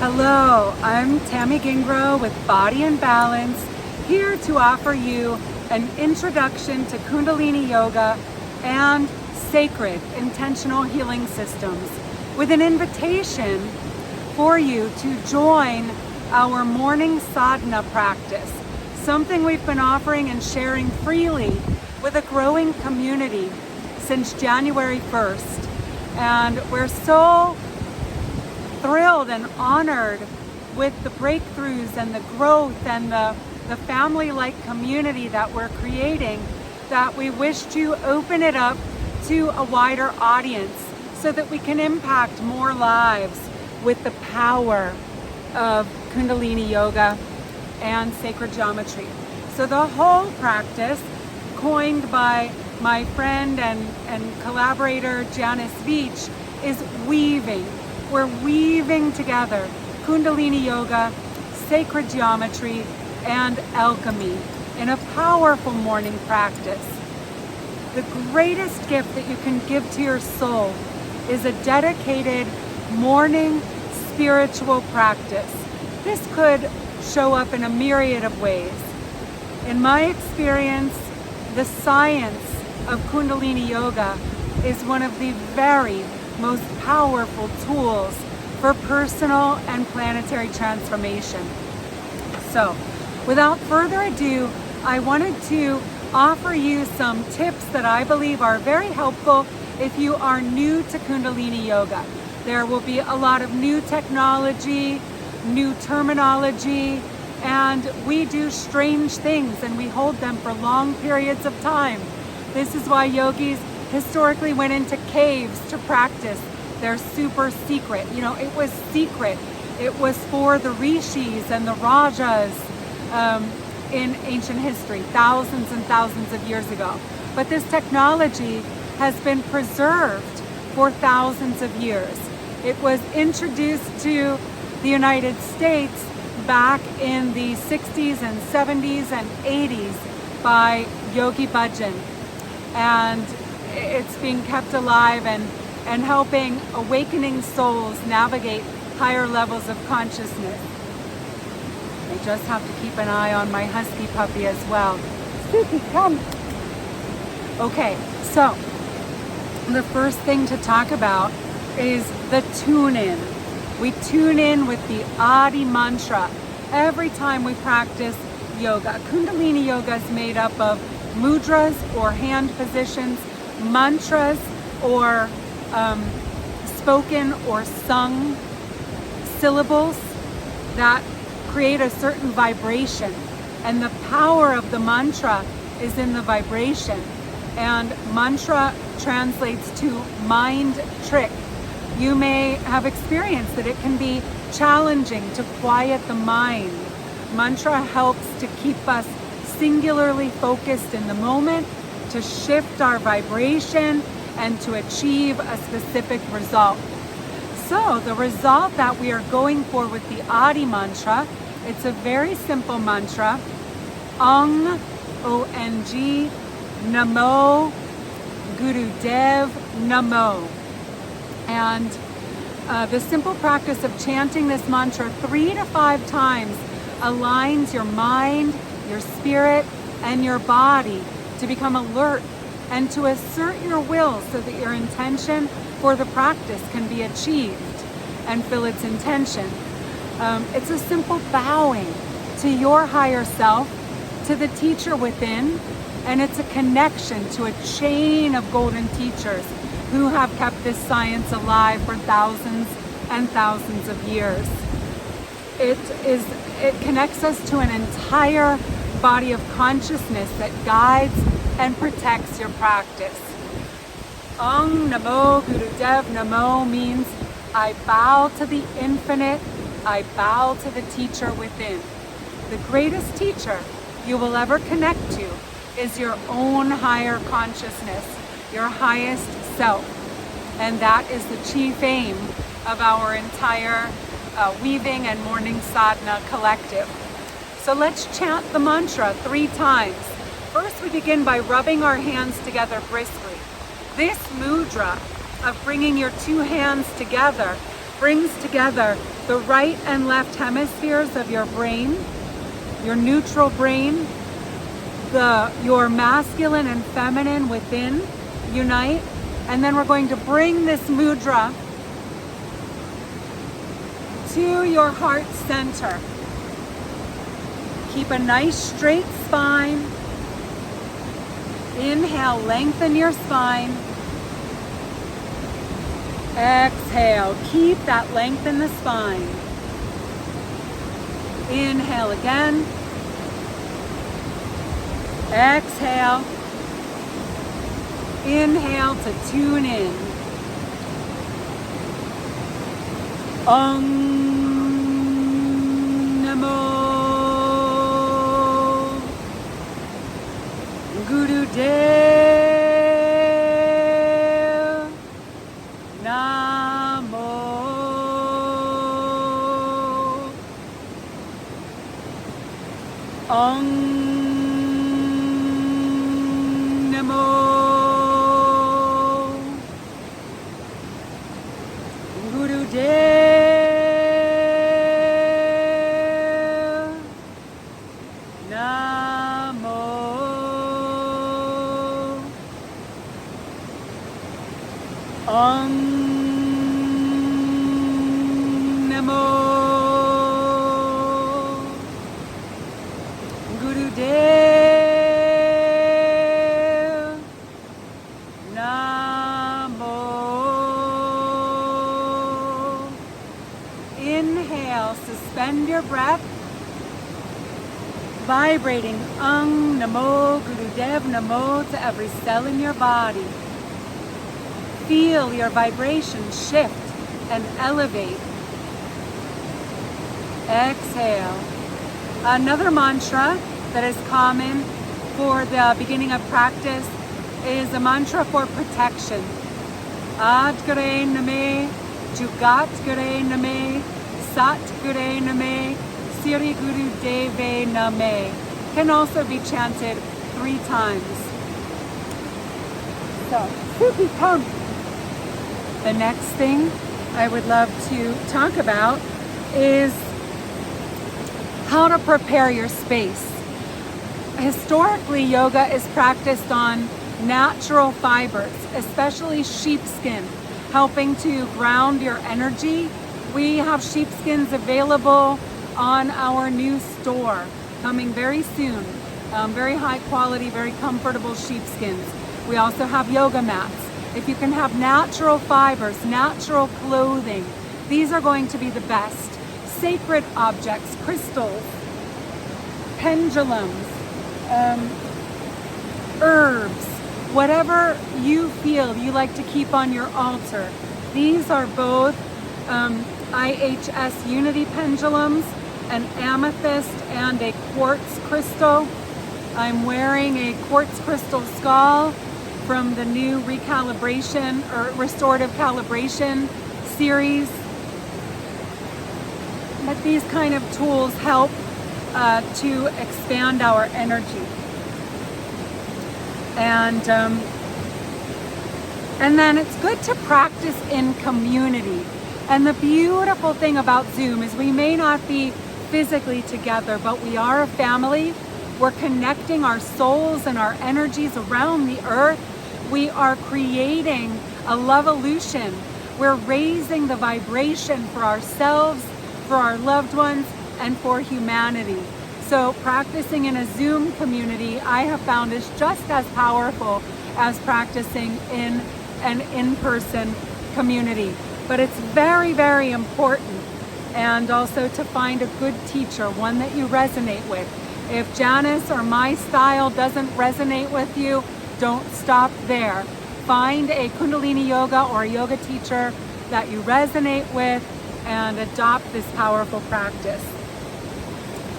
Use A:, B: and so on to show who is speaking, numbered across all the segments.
A: Hello, I'm Tammy Gingro with Body and Balance, here to offer you an introduction to Kundalini Yoga and sacred intentional healing systems with an invitation for you to join our morning sadhana practice, something we've been offering and sharing freely with a growing community since January 1st. And we're so thrilled and honored with the breakthroughs and the growth and the family-like community that we're creating, that we wish to open it up to a wider audience so that we can impact more lives with the power of Kundalini Yoga and sacred geometry. So the whole practice, coined by my friend and collaborator Janice Veach, is weaving. We're weaving together Kundalini Yoga, sacred geometry, and alchemy in a powerful morning practice. The greatest gift that you can give to your soul is a dedicated morning spiritual practice. This could show up in a myriad of ways. In my experience, the science of Kundalini Yoga is one of the very most powerful tools for personal and planetary transformation. So, without further ado, I wanted to offer you some tips that I believe are very helpful if you are new to Kundalini Yoga. There will be a lot of new technology, new terminology, and we do strange things and we hold them for long periods of time. This is why yogis historically went into caves to practice their super secret. You know, it was secret. It was for the rishis and the rajas in ancient history, thousands and thousands of years ago. But this technology has been preserved for thousands of years. It was introduced to the United States back in the 60s and 70s and 80s by Yogi Bhajan. And it's being kept alive and helping awakening souls navigate higher levels of consciousness. I just have to keep an eye on my husky puppy as well. Suki, come. Okay, so the first thing to talk about is the tune-in. We tune in with the Adi mantra every time we practice yoga. Kundalini Yoga is made up of mudras or hand positions, mantras or spoken or sung syllables that create a certain vibration. And the power of the mantra is in the vibration. And mantra translates to mind trick. You may have experienced that it can be challenging to quiet the mind. Mantra helps to keep us singularly focused in the moment, to shift our vibration, and to achieve a specific result. So the result that we are going for with the Adi mantra, it's a very simple mantra. Ong, O-N-G, Namo, Gurudev, Namo. And the simple practice of chanting this mantra 3 to 5 times aligns your mind, your spirit, and your body to become alert and to assert your will so that your intention for the practice can be achieved and fill its intention. It's a simple bowing to your higher self, to the teacher within, and it's a connection to a chain of golden teachers who have kept this science alive for thousands and thousands of years. It connects us to an entire body of consciousness that guides and protects your practice. Ong Namo Gurudev Namo means I bow to the infinite, I bow to the teacher within. The greatest teacher you will ever connect to is your own higher consciousness, your highest self. And that is the chief aim of our entire weaving and morning sadhana collective. So let's chant the mantra 3 times. First, we begin by rubbing our hands together briskly. This mudra of bringing your 2 hands together brings together the right and left hemispheres of your brain, your neutral brain, your masculine and feminine within unite. And then we're going to bring this mudra to your heart center. Keep a nice straight spine. Inhale, lengthen your spine. Exhale, keep that length in the spine. Inhale again. Exhale. Inhale to tune in. Om Namo Gurudev Namo. Om Namo Gurudev Namo. Om Namo Gurudev Namo. Inhale, suspend your breath, vibrating Om Namo Gurudev Namo to every cell in your body. Feel your vibration shift and elevate. Exhale. Another mantra that is common for the beginning of practice is a mantra for protection. Ad Gure Name, Jugat Gure Name, Sat Gure Name, Siri Guru Deve Name. Can also be chanted 3 times. So, Suki, come. The next thing I would love to talk about is how to prepare your space. Historically, yoga is practiced on natural fibers, especially sheepskin, helping to ground your energy. We have sheepskins available on our new store, coming very soon. Very high quality, very comfortable sheepskins. We also have yoga mats. If you can have natural fibers, natural clothing, these are going to be the best. Sacred objects, crystals, pendulums, herbs, whatever you feel you like to keep on your altar. These are both IHS Unity pendulums, an amethyst and a quartz crystal. I'm wearing a quartz crystal skull from the new recalibration or restorative calibration series. But these kind of tools help to expand our energy. And then it's good to practice in community. And the beautiful thing about Zoom is we may not be physically together, but we are a family. We're connecting our souls and our energies around the earth. We are creating a love-evolution. We're raising the vibration for ourselves, for our loved ones, and for humanity. So practicing in a Zoom community, I have found is just as powerful as practicing in an in-person community. But it's very, very important. And also to find a good teacher, one that you resonate with. If Janice or my style doesn't resonate with you, don't stop there. Find a Kundalini yoga or a yoga teacher that you resonate with and adopt this powerful practice.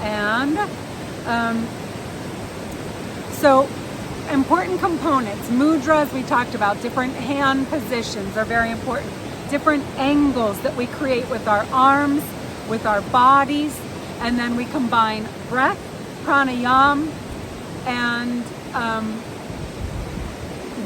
A: And so important components, mudras we talked about, different hand positions are very important. Different angles that we create with our arms, with our bodies, and then we combine breath, pranayama, and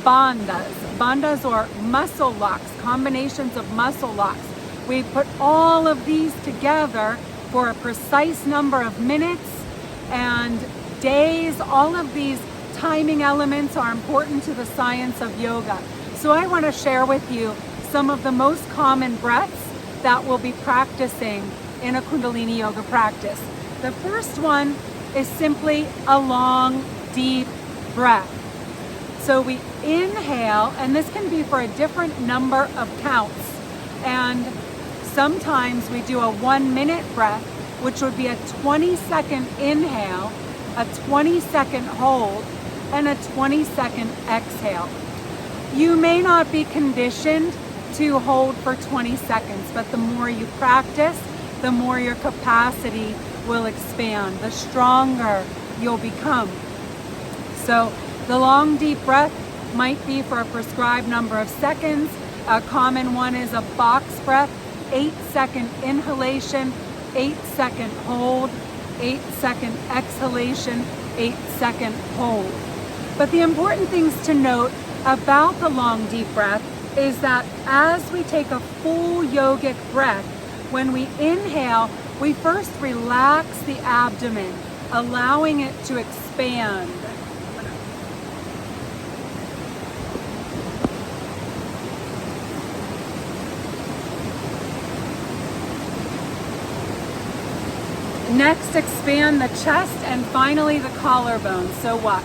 A: Bhandas. Bhandas or muscle locks, combinations of muscle locks We put all of these together for a precise number of minutes and days. All of these timing elements are important to the science of yoga. So I want to share with you some of the most common breaths that we'll be practicing in a Kundalini yoga practice. The first one is simply a long, deep breath. So we inhale, and this can be for a different number of counts. And sometimes we do a 1-minute breath, which would be a 20-second inhale, a 20-second hold, and a 20-second exhale. You may not be conditioned to hold for 20 seconds, but the more you practice, the more your capacity will expand, the stronger you'll become. So the long, deep breath might be for a prescribed number of seconds. A common one is a box breath, 8-second inhalation, 8-second hold, 8-second exhalation, 8-second hold. But the important things to note about the long, deep breath is that as we take a full yogic breath, when we inhale, we first relax the abdomen, allowing it to expand. Next, expand the chest and finally the collarbone. So watch.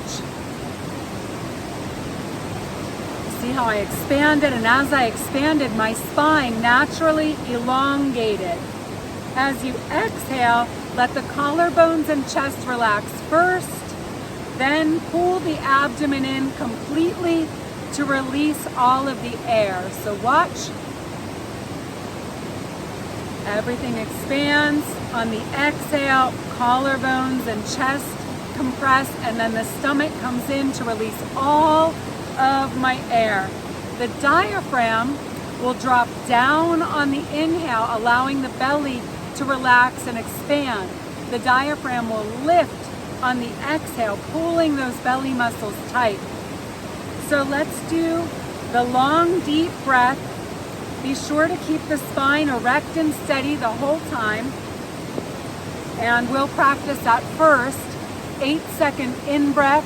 A: See how I expanded, and as I expanded, my spine naturally elongated. As you exhale, let the collarbones and chest relax first, then pull the abdomen in completely to release all of the air. So watch. Everything expands. On the exhale, collarbones and chest compress, and then the stomach comes in to release all of my air. The diaphragm will drop down on the inhale, allowing the belly to relax and expand. The diaphragm will lift on the exhale, pulling those belly muscles tight. So let's do the long, deep breath. Be sure to keep the spine erect and steady the whole time. And we'll practice that first. 8-second in-breath,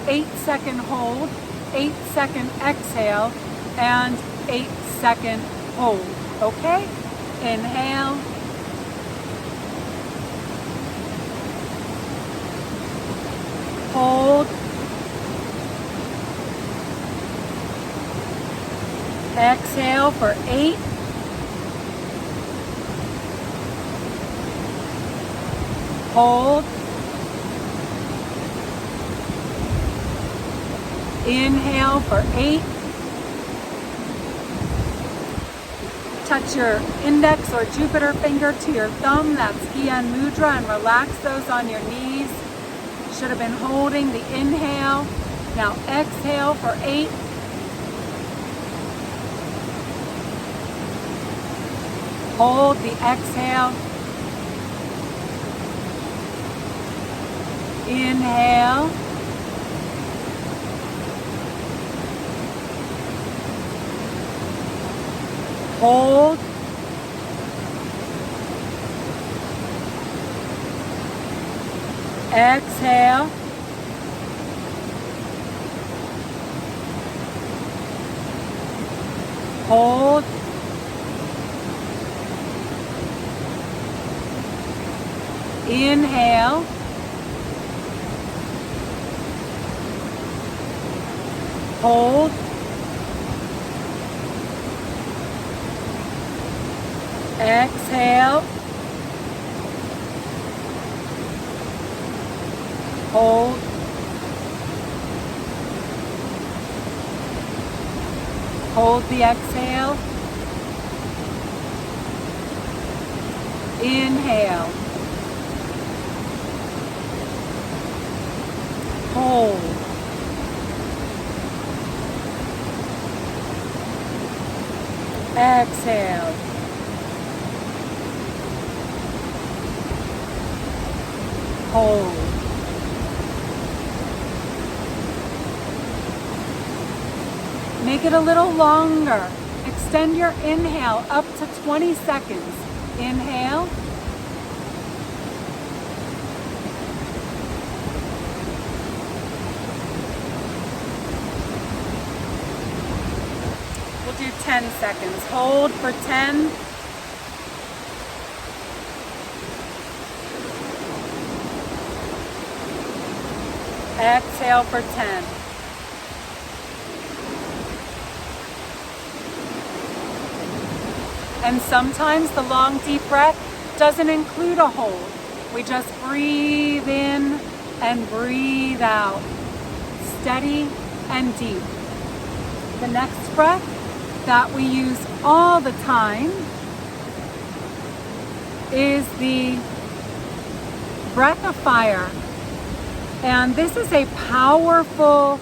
A: 8-second hold, 8-second exhale, and 8-second hold. Okay? Inhale. Hold. Exhale for 8. Hold. Inhale for 8. Touch your index or Jupiter finger to your thumb, that's Gyan Mudra, and relax those on your knees. Should have been holding the inhale. Now exhale for 8. Hold the exhale. Inhale. Hold. Exhale. Hold. Inhale. Hold. Exhale. Hold. Hold the exhale. Inhale. Hold. Exhale. Hold. Make it a little longer. Extend your inhale up to 20 seconds. Inhale. We'll do 10 seconds. Hold for 10. Exhale for 10. And sometimes the long deep breath doesn't include a hold. We just breathe in and breathe out. Steady and deep. The next breath that we use all the time is the breath of fire. And this is a powerful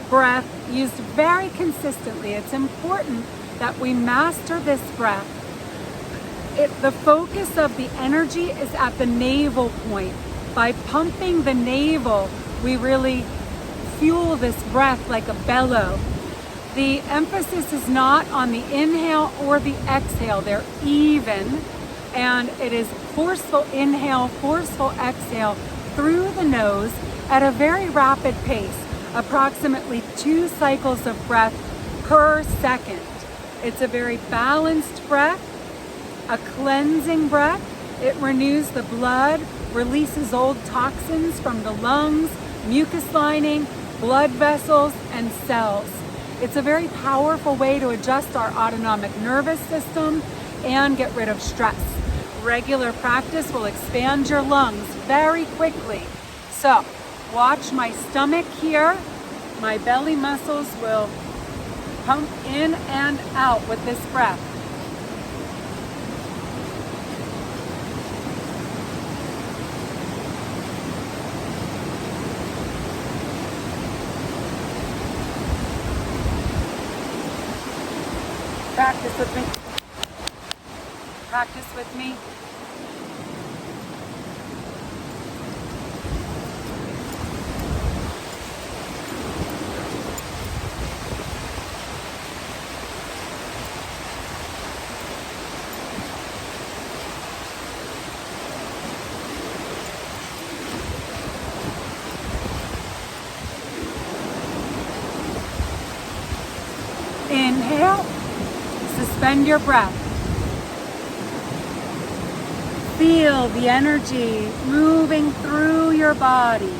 A: breath used very consistently. It's important that we master this breath. The focus of the energy is at the navel point. By pumping the navel, we really fuel this breath like a bellow. The emphasis is not on the inhale or the exhale. They're even. And it is forceful inhale, forceful exhale through the nose at a very rapid pace, approximately 2 cycles of breath per second. It's a very balanced breath, a cleansing breath. It renews the blood, releases old toxins from the lungs, mucus lining, blood vessels, and cells. It's a very powerful way to adjust our autonomic nervous system and get rid of stress. Regular practice will expand your lungs very quickly. So, watch my stomach here. My belly muscles will pump in and out with this breath. Practice with me. Practice with me. Inhale, suspend your breath. Feel the energy moving through your body.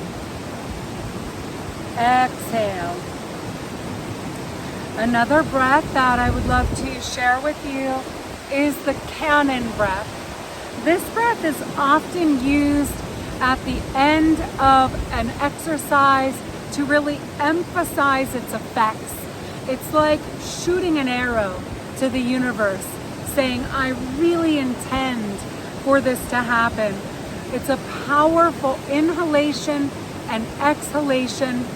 A: Exhale. Another breath that I would love to share with you is the cannon breath. This breath is often used at the end of an exercise to really emphasize its effects. It's like shooting an arrow to the universe, saying, I really intend for this to happen. It's a powerful inhalation and exhalation.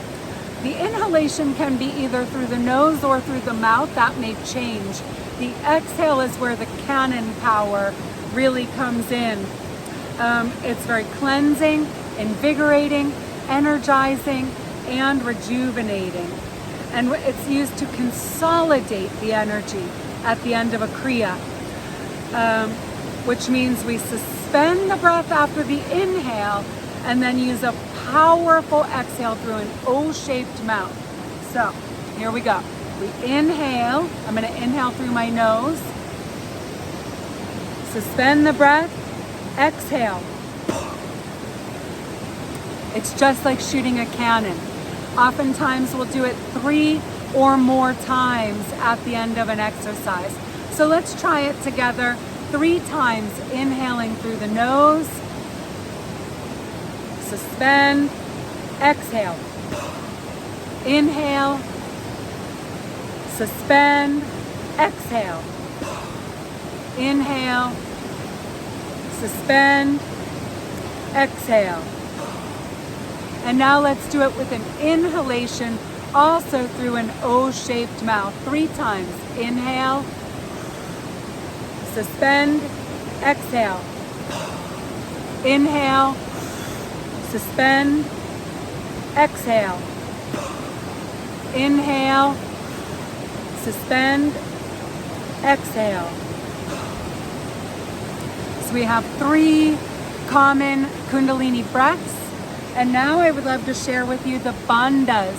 A: The inhalation can be either through the nose or through the mouth. That may change. The exhale is where the cannon power really comes in. It's very cleansing, invigorating, energizing, and rejuvenating. And it's used to consolidate the energy at the end of a kriya, which means we suspend the breath after the inhale and then use a powerful exhale through an O-shaped mouth. So here we go. We inhale. I'm going to inhale through my nose. Suspend the breath. Exhale. It's just like shooting a cannon. Oftentimes we'll do it 3 or more times at the end of an exercise. So let's try it together 3 times, inhaling through the nose, suspend, exhale, inhale, suspend, exhale, inhale, suspend, exhale. And now let's do it with an inhalation, also through an O-shaped mouth, 3 times. Inhale, suspend, exhale. Inhale, suspend, exhale. Inhale, suspend, exhale. So we have 3 common Kundalini breaths. And now I would love to share with you the Bhandas,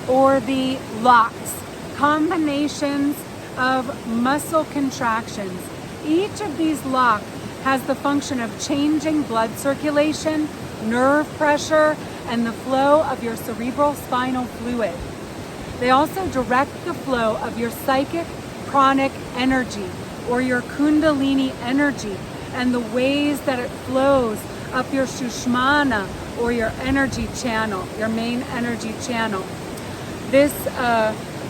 A: or the locks, combinations of muscle contractions. Each of these locks has the function of changing blood circulation, nerve pressure, and the flow of your cerebral spinal fluid. They also direct the flow of your psychic pranic energy, or your Kundalini energy, and the ways that it flows up your Sushmana, or your energy channel, your main energy channel. This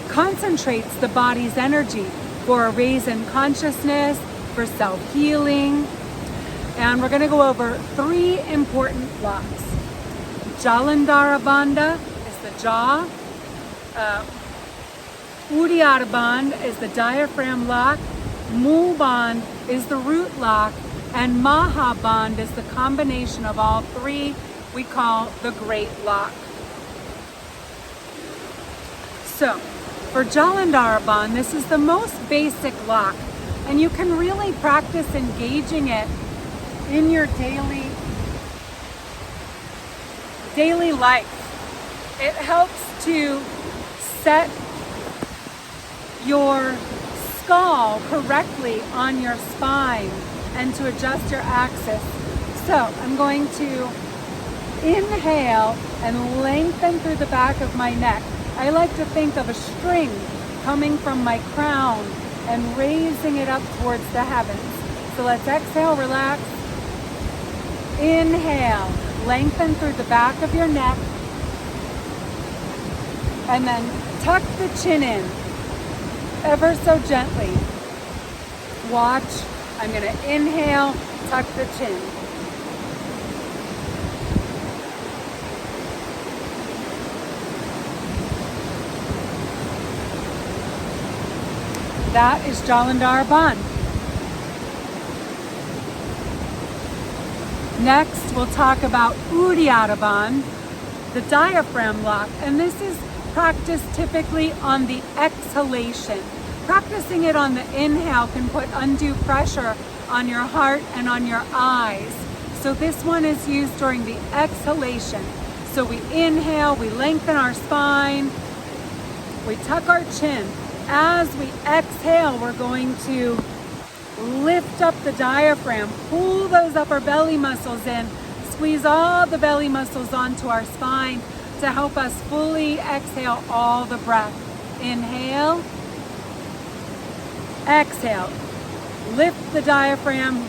A: concentrates the body's energy for a raise in consciousness, for self-healing. And we're going to go over 3 important locks. Jalandhara Bandha is the jaw. Uddiyana Bandha is the diaphragm lock. Mool Bandha is the root lock. And Maha Bandha is the combination of all 3 we call the Great Lock. So, for Jalandhara Bandha, this is the most basic lock, and you can really practice engaging it in your daily life. It helps to set your skull correctly on your spine and to adjust your axis. So I'm going to inhale and lengthen through the back of my neck. I like to think of a string coming from my crown and raising it up towards the heavens. So let's exhale, relax. Inhale, lengthen through the back of your neck. And then tuck the chin in ever so gently. Watch. I'm going to inhale, tuck the chin. That is Jalandhara Bandha. Next, we'll talk about Uddiyana Bandha, the diaphragm lock. And this is practiced typically on the exhalation. Practicing it on the inhale can put undue pressure on your heart and on your eyes. So this one is used during the exhalation. So we inhale, we lengthen our spine, we tuck our chin. As we exhale, we're going to lift up the diaphragm, pull those upper belly muscles in, squeeze all the belly muscles onto our spine to help us fully exhale all the breath. Inhale, exhale, lift the diaphragm,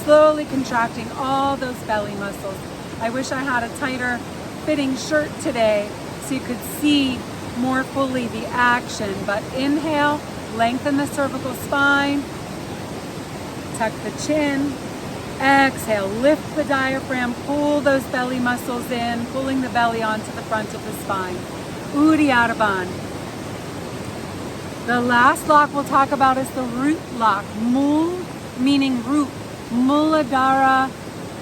A: slowly contracting all those belly muscles. I wish I had a tighter fitting shirt today so you could see more fully the action, but inhale, lengthen the cervical spine, tuck the chin, exhale, lift the diaphragm, pull those belly muscles in, pulling the belly onto the front of the spine. Uddiyana Bandha. The last lock we'll talk about is the root lock. Mool meaning root. Muladhara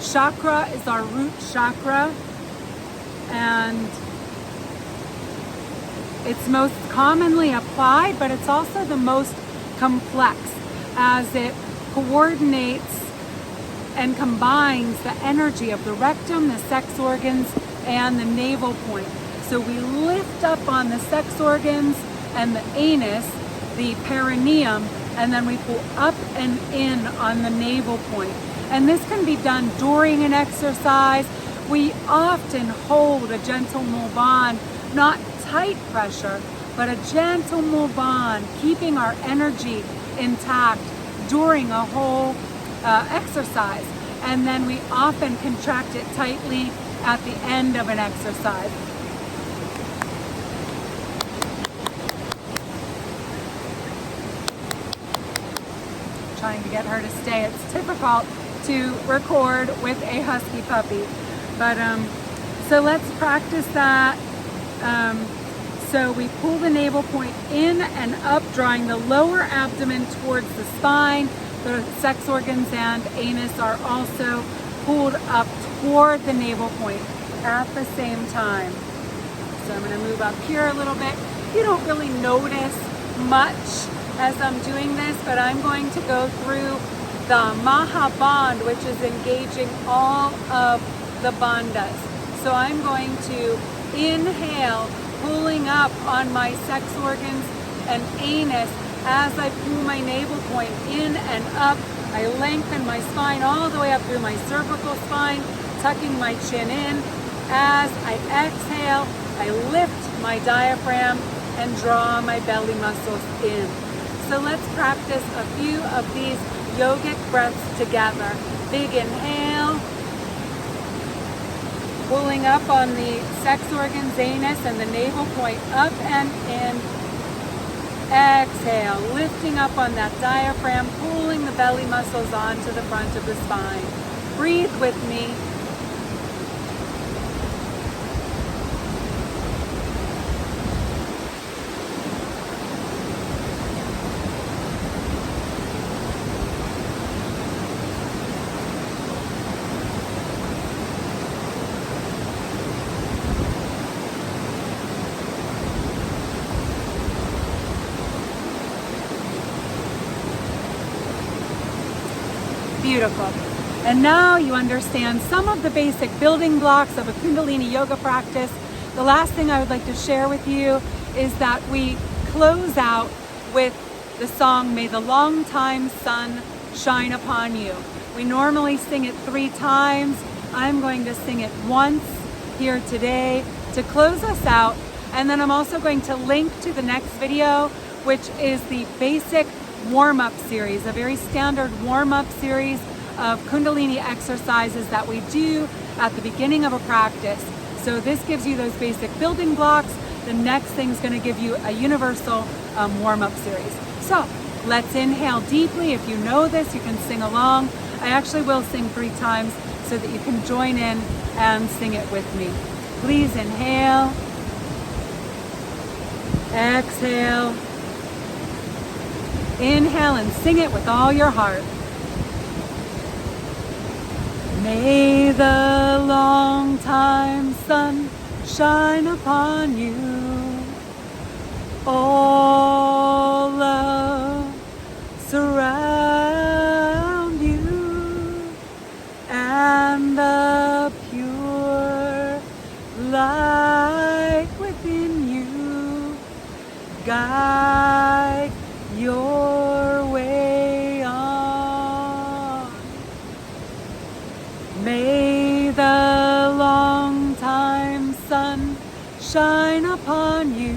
A: chakra is our root chakra, and it's most commonly applied, but it's also the most complex as it coordinates and combines the energy of the rectum, the sex organs, and the navel point. So we lift up on the sex organs and the anus, the perineum, and then we pull up and in on the navel point. And this can be done during an exercise. We often hold a gentle Mool Bandha, not tight pressure, but a gentle Mool Bandha, keeping our energy intact during a whole exercise. And then we often contract it tightly at the end of an exercise. Trying to get her to stay. It's difficult to record with a husky puppy. But so let's practice that. So we pull the navel point in and up, drawing the lower abdomen towards the spine. The sex organs and anus are also pulled up toward the navel point at the same time. So I'm going to move up here a little bit. You don't really notice much as I'm doing this, but I'm going to go through the Maha Band, which is engaging all of the Bhandas. So I'm going to inhale, pulling up on my sex organs and anus as I pull my navel point in and up. I lengthen my spine all the way up through my cervical spine, tucking my chin in. As I exhale, I lift my diaphragm and draw my belly muscles in. So let's practice a few of these yogic breaths together. Big inhale, pulling up on the sex organs, anus, and the navel point up and in. Exhale, lifting up on that diaphragm, pulling the belly muscles onto the front of the spine. Breathe with me. Beautiful. And now you understand some of the basic building blocks of a Kundalini yoga practice. The last thing I would like to share with you is that we close out with the song, May the Long Time Sun Shine Upon You. We normally sing it 3 times. I'm going to sing it once here today to close us out. And then I'm also going to link to the next video, which is the basic warm-up series, a very standard warm-up series of Kundalini exercises that we do at the beginning of a practice. So this gives you those basic building blocks. The next thing's going to give you a universal warm-up series. So let's inhale deeply. If you know this, you can sing along. I actually will sing 3 times so that you can join in and sing it with me. Please inhale, exhale, inhale and sing it with all your heart. May the long time sun shine upon you. All love surround you, and the pure light within you guide your way on. May the long time sun shine upon you.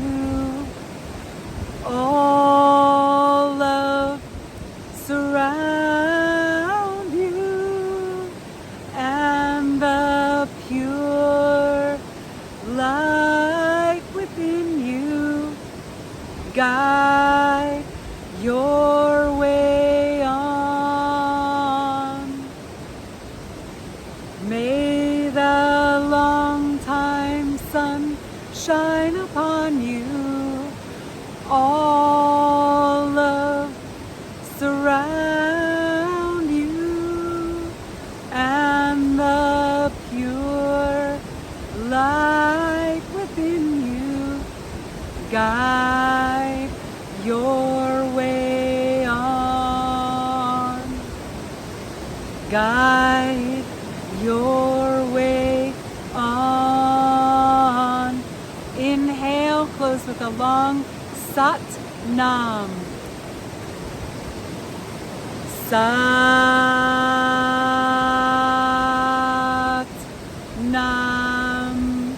A: All love surround you, and the pure light within you guide your way on. May the long time sun shine upon you. All love surround you, and the pure light within you guide your way on. Guide your way on. Inhale, close with a long Sat Nam. Sat Nam.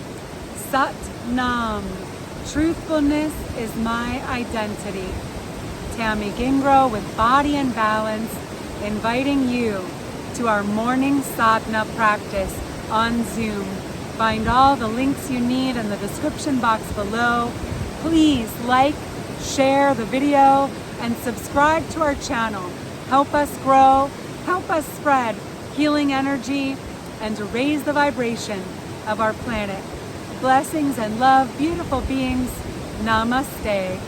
A: Sat Nam. Truthfulness is my identity. Tammy Gingro with Body and Balance, inviting you to our morning sadhana practice on Zoom. Find all the links you need in the description box below. Please like, share the video, and subscribe to our channel. Help us grow, help us spread healing energy, and to raise the vibration of our planet. Blessings and love, beautiful beings. Namaste.